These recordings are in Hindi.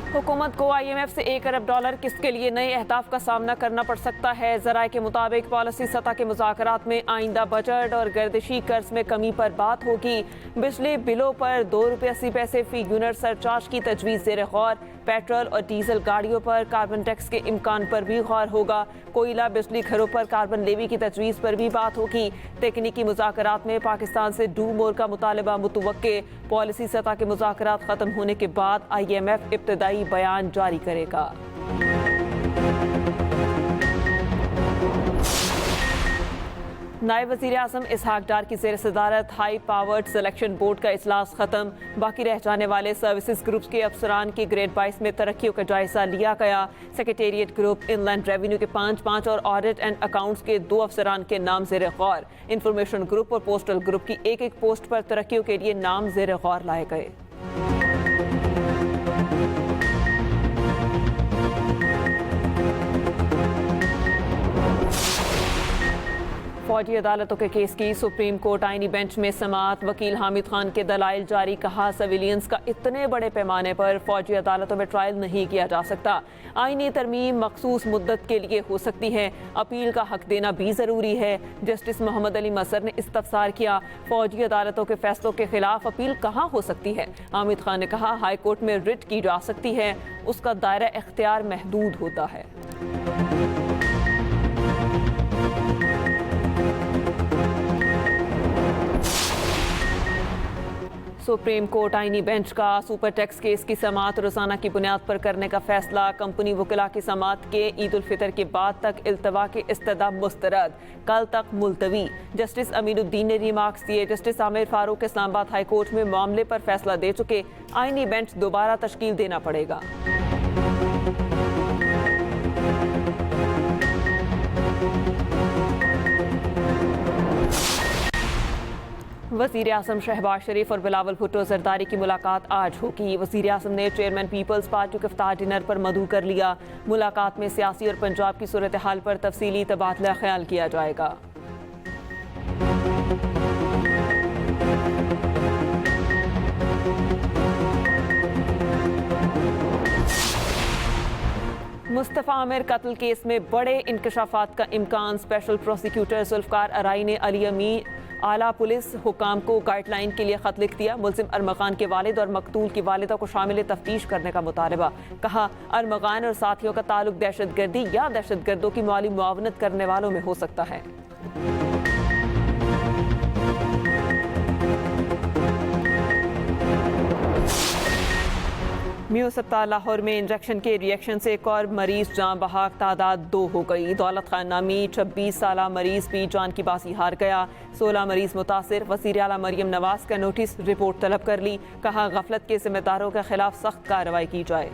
हुकूमत को IMF से $1 अरब किसके लिए नए अहदाफ का सामना करना पड़ सकता है। ज़राए के मुताबिक पॉलिसी सतह के मुज़ाकरात में आइंदा बजट और गर्दिशी कर्ज में कमी पर बात होगी। बिजली बिलों पर ₹2.80 फी यूनिट सरचार्ज की तजवीज़ ज़ेर गौर। पेट्रोल और डीजल गाड़ियों पर कार्बन टैक्स के इम्कान पर भी गौर होगा। कोयला बिजली घरों पर कार्बन लेवी की तजवीज़ पर भी बात होगी। तकनीकी मुज़ाकरात में पाकिस्तान से डू मोर का मुतालबा मुतवक्के। पॉलिसी सतह के मुज़ाकरात ख़त्म होने के बाद IMF इब्तदाई बयान जारी करेगा। नायब वज़ीर आज़म इसहाक डार की ज़ेर सदारत हाई पावर्ड सिलेक्शन बोर्ड का इजलास ख़त्म। बाकी रह जाने वाले सर्विसेज ग्रुप्स के अफसरान की ग्रेड 22 में तरक्कियों का जायजा लिया गया। सेक्रेटेरिएट ग्रुप, इनलैंड रेवेन्यू के 5 और ऑडिट एंड अकाउंट्स के 2 अफसरान के नाम ज़ेर गौर। इंफॉर्मेशन ग्रुप और पोस्टल ग्रुप की एक पोस्ट पर तरक्कियों के लिए नाम ज़ेर गौर लाए गए। फौजी अदालतों के केस की सुप्रीम कोर्ट आईनी बेंच में समाअत। वकील हामिद खान के दलाइल जारी। कहा, सिविलियंस का इतने बड़े पैमाने पर फौजी अदालतों में ट्रायल नहीं किया जा सकता। आईनी तरमीम मखसूस मुद्दत के लिए हो सकती है। अपील का हक देना भी ज़रूरी है। जस्टिस मोहम्मद अली मसर ने इस्तफसार किया, फौजी अदालतों के फैसलों के खिलाफ अपील कहाँ हो सकती है। हामिद खान ने कहा, हाई कोर्ट में रिट की जा सकती है, उसका दायरा इख्तियार महदूद होता है। सुप्रीम कोर्ट आईनी बेंच का सुपर टैक्स केस की समाअत रोजाना की बुनियाद पर करने का फैसला। कंपनी वकिला की समाअत के ईद उल फितर के बाद तक इल्तवा की इस्तदा मुस्तरद, कल तक मुलतवी। जस्टिस अमीनुद्दीन ने रिमार्क्स दिए। Justice Aamir Farooq Islamabad high court में मामले पर फैसला दे चुके। आईनी बेंच दोबारा तश्कील देना पड़ेगा। वज़ीर आज़म शहबाज शरीफ और बिलावल भुट्टो जरदारी की मुलाकात आज होगी। वज़ीर आज़म ने चेयरमैन पीपल्स पार्टी के इफ्तार डिनर पर मदऊ कर लिया। मुलाकात में सियासी और पंजाब की सूरत हाल पर तफसीली तबादला ख्याल किया जाएगा। मुस्तफ़ा आमिर कत्ल केस में बड़े इंकशाफात का इम्कान। स्पेशल प्रोसिक्यूटर जुल्फ़कार अराई ने अली अमीन आला पुलिस हुकाम को गाइडलाइन के लिए खत लिख दिया। मुल्ज़िम अरमगान के वालिद और मकतूल की वालिदा को शामिल तफ्तीश करने का मुतालबा। कहा, अरमगान और साथियों का ताल्लुक दहशतगर्दी या दहशतगर्दों की माली मुआवनत करने वालों में हो सकता है। म्यूसप्ताल लाहौर में इंजेक्शन के रिएक्शन से एक और मरीज जान बहाक, तादाद 2 हो गई। दौलत खान नामी 26 साला मरीज भी जान की बाजी हार गया। 16 मरीज मुतासिर। वज़ीर आला मरियम नवाज का नोटिस, रिपोर्ट तलब कर ली। कहा, गफलत के जिम्मेदारों के खिलाफ सख्त कार्रवाई की जाए।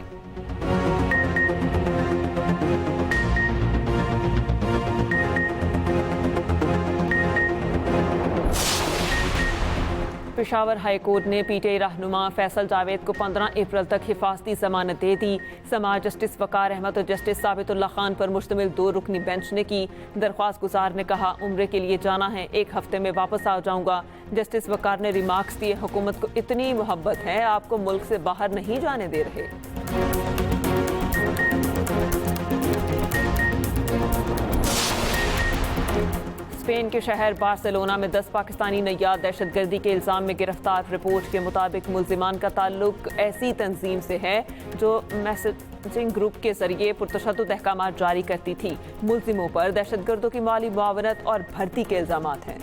पेशावर हाई कोर्ट ने PTI रहनुमा फैसल जावेद को 15 अप्रैल तक हिफाजती जमानत दे दी। समाअत जस्टिस वकार अहमद और जस्टिस साबितुल्लाह खान पर मुश्तमिल 2 रुकनी बेंच ने की। दरख्वास्त गुजार ने कहा, उम्रे के लिए जाना है, 1 हफ्ते में वापस आ जाऊंगा। जस्टिस वकार ने रिमार्क्स दिए, हुकूमत को इतनी मोहब्बत है, आपको मुल्क से बाहर नहीं जाने दे रहे। स्पेन के शहर बार्सिलोना में 10 पाकिस्तानी नैयाद दहशतगर्दी के इल्ज़ाम में गिरफ्तार। रिपोर्ट के मुताबिक मुल्जिमान का ताल्लुक ऐसी तंजीम से है जो मैसेजिंग ग्रुप के जरिए पुरतशद्दुद अहकामात जारी करती थी। मुल्जिमों पर दहशतगर्दों की माली मुआवनत और भर्ती के इल्ज़ामात हैं।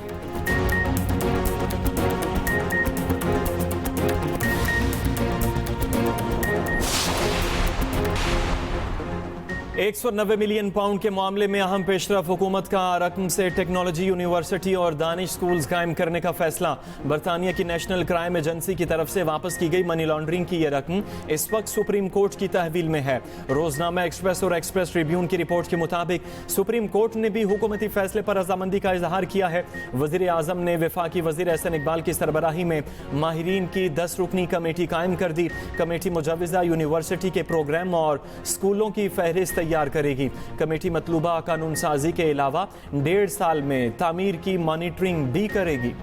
190 मिलियन पाउंड के मामले में अहम पेशरफ। हुकूमत का रकम से टेक्नोलॉजी यूनिवर्सिटी और दानिश स्कूल्स कायम करने का फैसला। बरतानिया की नेशनल क्राइम एजेंसी की तरफ से वापस की गई मनी लॉन्ड्रिंग की यह रकम इस वक्त सुप्रीम कोर्ट की तहवील में है। रोजनामा एक्सप्रेस और एक्सप्रेस ट्रिब्यून की रिपोर्ट के मुताबिक सुप्रीम कोर्ट ने भी हुकूमती फैसले पर रजामंदी का इजहार किया है। वजीर आजम ने वफाकी वजीर एहसन इकबाल की सरबराही में माहिरीन की 10 रुकनी कमेटी कायम कर दी। कमेटी मुजवजा यूनिवर्सिटी के प्रोग्राम और स्कूलों की फहरिस्त तैयार करेगी। कमेटी मतलूबा कानून साजी के अलावा 1.5 साल में तामीर की मॉनिटरिंग भी करेगी।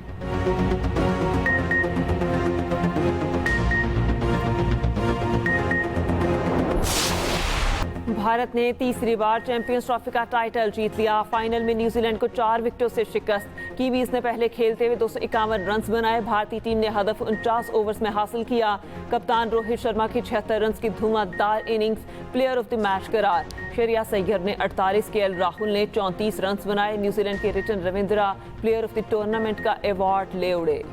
भारत ने तीसरी बार चैंपियंस ट्रॉफी का टाइटल जीत लिया। फाइनल में न्यूजीलैंड को 4 विकेटों से शिकस्त। कीवीज ने पहले खेलते हुए 251 रन बनाए। भारतीय टीम ने हदफ 49 ओवर्स में हासिल किया। कप्तान रोहित शर्मा की 76 रन की धुआंधार innings player of the match करार। श्रेयस अय्यर ने 48, केएल राहुल ने 34 रन बनाए। न्यूजीलैंड के Rachin Ravindra player of the tournament का अवार्ड ले उड़े।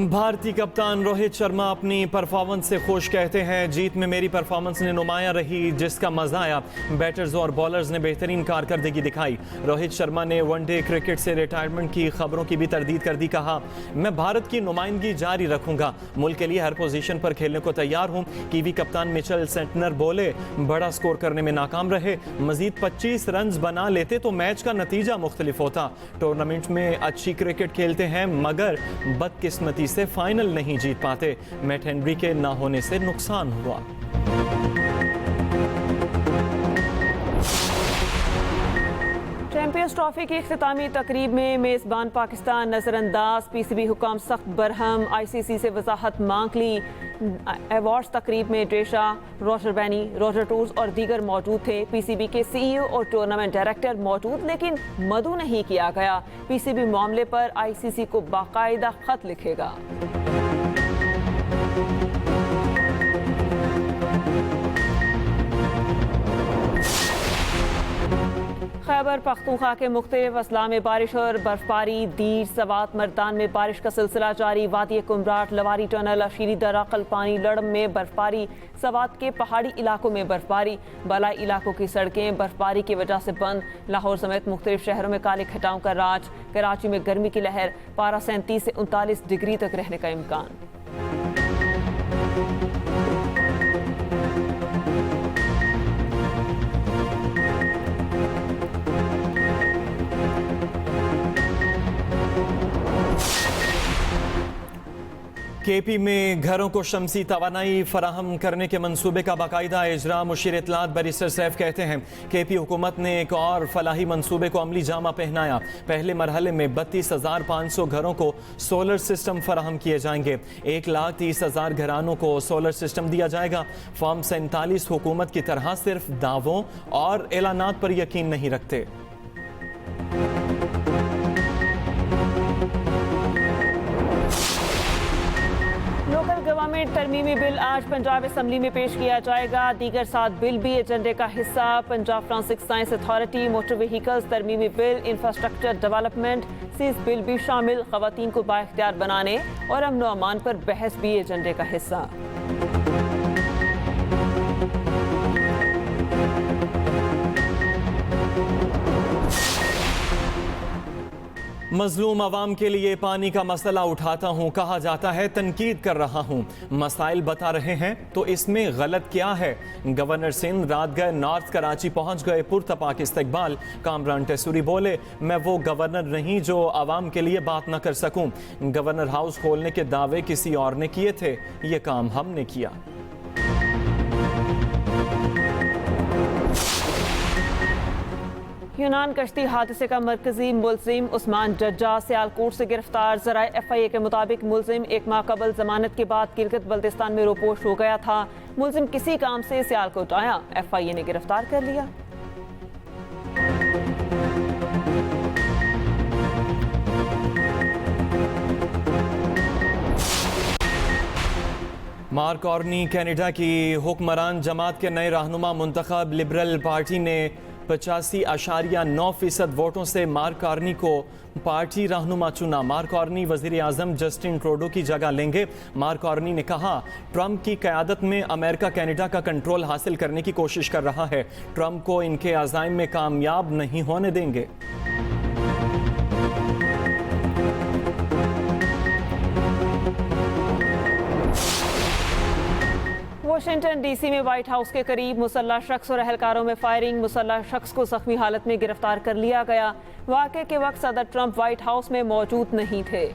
भारतीय कप्तान रोहित शर्मा अपनी परफॉर्मेंस से खुश कहते हैं। जीत में मेरी परफॉर्मेंस ने नुमाया रही, जिसका मजा आया। बैटर्स और बॉलर्स ने बेहतरीन कारकर्दगी दिखाई। रोहित शर्मा ने वनडे क्रिकेट से रिटायरमेंट की खबरों की भी तरदीद कर दी। कहा, मैं भारत की नुमाइंदगी जारी रखूंगा, मुल्क के लिए हर पोजीशन पर खेलने को तैयार हूं। कीवी कप्तान मिचेल सेंटनर बोले, बड़ा स्कोर करने में नाकाम रहे, मजीद 25 रन बना लेते तो मैच का नतीजा मुख्तलिफ होता। टूर्नामेंट में अच्छी क्रिकेट खेलते हैं मगर बदकिस्मती से फाइनल नहीं जीत पाते। मैट हेनरी के ना होने से नुकसान हुआ। चैंपियंस ट्रॉफी की इख्तितामी तकरीब में मेजबान पाकिस्तान नजरअंदाज। पीसीबी हुकाम सख्त बरहम। आईसीसी से वजाहत मांग ली। अवार्ड्स तकरीब में ड्रेशा, रोजर बैनी, रोजर टूर्स और दीगर मौजूद थे। पीसीबी के सीईओ और टूर्नामेंट डायरेक्टर मौजूद, लेकिन मदऊ नहीं किया गया। पीसीबी मामले पर आईसीसी को बाकायदा खत लिखेगा। खैबर पख्तूनख्वा के मुख्तलिफ अजला में बारिश और बर्फबारी। दीर, सवात, मर्दान में बारिश का सिलसिला जारी। वादी कुमराट, लवारी टनल, अशीरी दर्रा, कलपानी, लड़म में बर्फबारी। सवात के पहाड़ी इलाकों में बर्फबारी। बलाई इलाकों की सड़कें बर्फबारी की वजह से बंद। लाहौर समेत मुख्तलिफ शहरों में काले घटाओं का राज। कराची में गर्मी की लहर। पारा 37 से 39 डिग्री तक रहने का इम्कान। केपी में घरों को शमसी तवानाई फराहम करने के मंसूबे का बाकायदा इजरा। मुशीर इत्तलात बैरिस्टर सैफ कहते हैं, केपी हुकूमत ने एक और फलाही मंसूबे को अमली जामा पहनाया। पहले मरहले में 32,500 घरों को सोलर सिस्टम फराहम किए जाएंगे। 1,30,000 घरानों को सोलर सिस्टम दिया जाएगा। फॉर्म 47 हुकूमत की तरह सिर्फ दावों और ऐलानात पर यकीन नहीं रखते। लोकल गवर्नमेंट तरमीमी बिल आज पंजाब असम्बली में पेश किया जाएगा। दीगर 7 बिल भी एजेंडे का हिस्सा। Punjab forensic science authority, motor vehicles तरमीमी बिल, इंफ्रास्ट्रक्चर डेवलपमेंट, सीज बिल भी शामिल। खवातीन को बाइख्तियार बनाने और अमन व अमान पर बहस भी एजेंडे का हिस्सा। मजलूम आवाम के लिए पानी का मसला उठाता हूँ, कहा जाता है तनकीद कर रहा हूँ। मसाइल बता रहे हैं तो इसमें गलत क्या है। गवर्नर सिंध रात गए नॉर्थ कराची पहुँच गए, पुरतपाक इस्तकबाल। कामरान टेसूरी बोले, मैं वो गवर्नर नहीं जो आवाम के लिए बात न कर सकूँ। गवर्नर हाउस खोलने के दावे किसी और ने किए थे, ये काम हमने किया। यूनान कश्ती हादसे का मरकजी मुलजिम उस्मान जज्जा सियालकोट से गिरफ्तार। ज़राए FIA के मुताबिक मुलजिम 1 माह कबल जमानत के बाद गिलगित बल्तिस्तान में रोपोश हो गया था। मुलजिम किसी काम से सियालकोट आया, FIA ने गिरफ्तार कर लिया। मार्क कार्नी कनाडा की हुक्मरान जमात के नए रहनुमा मुंतखब। लिबरल पार्टी ने 85.9% वोटों से मार्क कार्नी को पार्टी रहनुमा चुना। मार्क कार्नी वजीर आजम जस्टिन ट्रूडो की जगह लेंगे। मार्क कार्नी ने कहा, ट्रंप की क़यादत में अमेरिका कनाडा का कंट्रोल हासिल करने की कोशिश कर रहा है। ट्रंप को इनके अज़ाइम में कामयाब नहीं होने देंगे। वाशिंगटन डीसी में व्हाइट हाउस के करीब मुसल्लह शख्स और अहलकारों में फायरिंग। मुसल्लह शख्स को जख्मी हालत में गिरफ्तार कर लिया गया। वाक़े के वक्त सदर ट्रंप व्हाइट हाउस में मौजूद नहीं थे।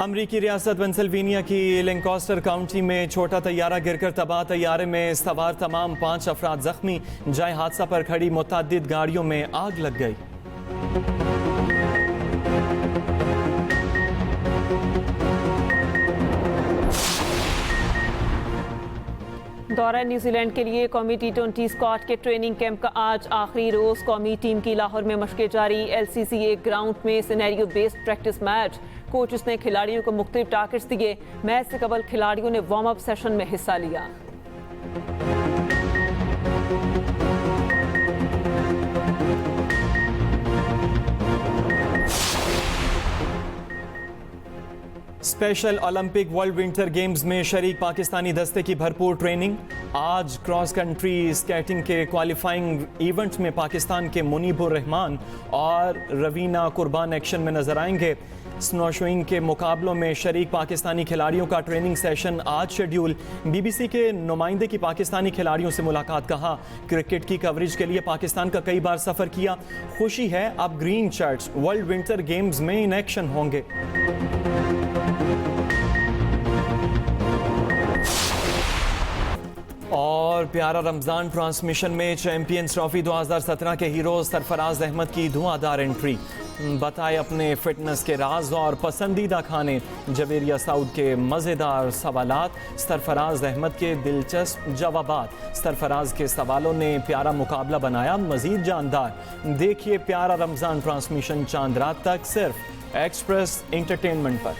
अमरीकी रियासत पेंसिल्वेनिया की लैंकास्टर काउंटी में छोटा तैयारा गिरकर तबाह। तैयारे में सवार तमाम 5 अफराद जख्मी। जाए हादसा पर खड़ी मुतअद्दिद गाड़ियों में आग लग गई। दौरा न्यूजीलैंड के लिए कौमी T20 स्क्वाड के ट्रेनिंग कैंप का आज आखिरी रोज। कौमी टीम की लाहौर में मशकें जारी। LCCA ग्राउंड में scenario based practice match. Coaches ने खिलाड़ियों को मुख्तलिफ टारगेट्स दिए। मैच से कबल खिलाड़ियों ने वार्म अप सेशन में हिस्सा लिया। Special Olympic world winter games में शरीक पाकिस्तानी दस्ते की भरपूर ट्रेनिंग। आज क्रॉस कंट्री स्केटिंग के क्वालिफाइंग इवेंट में पाकिस्तान के मुनीबुर रहमान और रवीना कुर्बान एक्शन में नजर आएंगे। स्नोशोइंग के मुकाबलों में शरीक पाकिस्तानी खिलाड़ियों का ट्रेनिंग सेशन आज शेड्यूल। BBC के नुमाइंदे की पाकिस्तानी खिलाड़ियों से मुलाकात। कहा क्रिकेट की कवरेज के लिए पाकिस्तान का कई बार सफर किया। खुशी है अब green shirts world winter games में इन एक्शन होंगे। और प्यारा रमजान ट्रांसमिशन में चैंपियंस ट्रॉफी 2017 के हीरो सरफराज अहमद की धुआंधार एंट्री। बताए अपने फिटनेस के राज और पसंदीदा खाने। जवेरिया साउद के मज़ेदार सवालात, सरफराज अहमद के दिलचस्प जवाबात। सरफराज के सवालों ने प्यारा मुकाबला बनाया मज़ीद जानदार। देखिए प्यारा रमजान ट्रांसमिशन चांद रात तक सिर्फ एक्सप्रेस एंटरटेनमेंट पर।